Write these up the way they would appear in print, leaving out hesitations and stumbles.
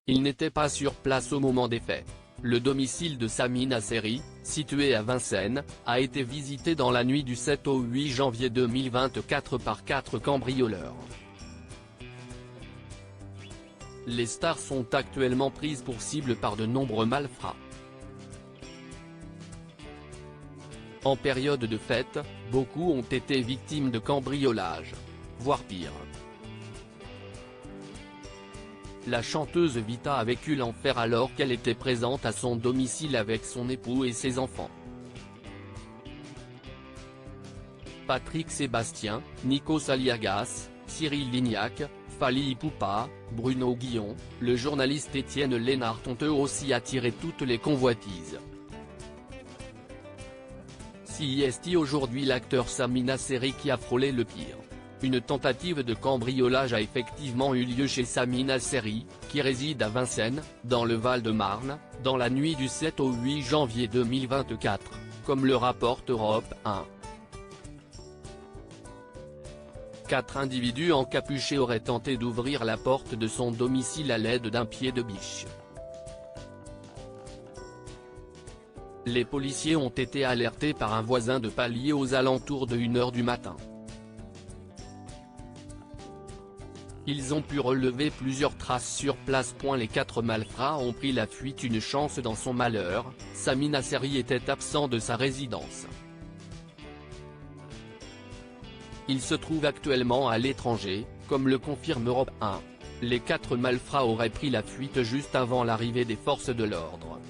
Il n'était pas sur place au moment des faits. Le domicile de Sami Nasseri, situé à Vincennes, a été visité dans la nuit du 7 au 8 janvier 2024 par 4 cambrioleurs. Les stars sont actuellement prises pour cible par de nombreux malfrats. En période de fête, beaucoup ont été victimes de cambriolage, voire pire. La chanteuse Vita a vécu l'enfer alors qu'elle était présente à son domicile avec son époux et ses enfants. Patrick Sébastien, Nikos Aliagas, Cyril Lignac, Fally Ipupa, Bruno Guillon, le journaliste Étienne Lénart ont eux aussi attiré toutes les convoitises. Si est aujourd'hui l'acteur Sami Nasseri qui a frôlé le pire. Une tentative de cambriolage a effectivement eu lieu chez Sami Nasseri, qui réside à Vincennes, dans le Val-de-Marne, dans la nuit du 7 au 8 janvier 2024, comme le rapporte Europe 1. 4 individus encapuchés auraient tenté d'ouvrir la porte de son domicile à l'aide d'un pied de biche. Les policiers ont été alertés par un voisin de palier aux alentours de 1 h du matin. Ils ont pu relever plusieurs traces sur place. Les 4 malfrats ont pris la fuite. Une chance dans son malheur, Sami Nasseri était absent de sa résidence. Il se trouve actuellement à l'étranger, comme le confirme Europe 1. Les 4 malfrats auraient pris la fuite juste avant l'arrivée des forces de l'ordre.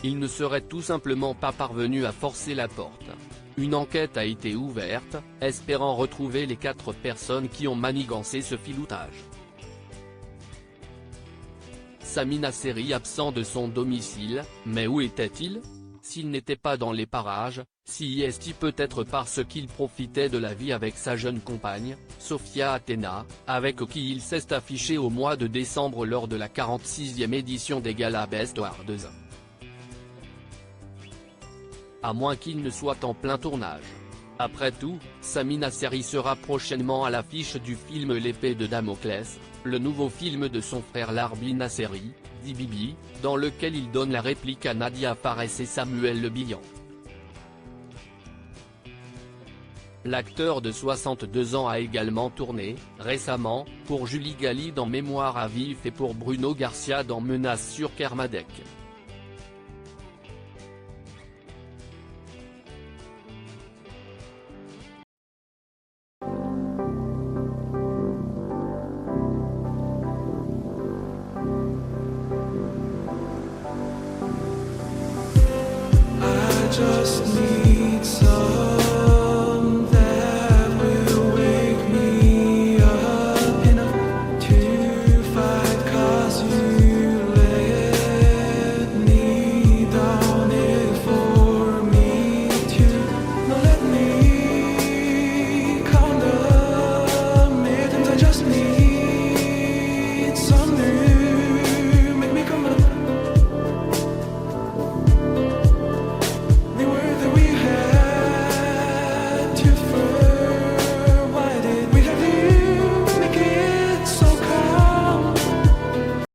Ils ne seraient tout simplement pas parvenus à forcer la porte. Une enquête a été ouverte, espérant retrouver les 4 personnes qui ont manigancé ce filoutage. Sami Nasseri absent de son domicile, mais où était-il? S'il n'était pas dans les parages, si est-il peut-être parce qu'il profitait de la vie avec sa jeune compagne, Sophia Athena, avec qui il s'est affiché au mois de décembre lors de la 46e édition des Galas Best Awards. À moins qu'il ne soit en plein tournage. Après tout, Sami Nasseri sera prochainement à l'affiche du film L'épée de Damoclès, le nouveau film de son frère Larbi Nasseri, dit Bibi, dans lequel il donne la réplique à Nadia Fares et Samuel Le Bihan. L'acteur de 62 ans a également tourné, récemment, pour Julie Galli dans Mémoire à vif et pour Bruno Garcia dans Menace sur Kermadec. Just need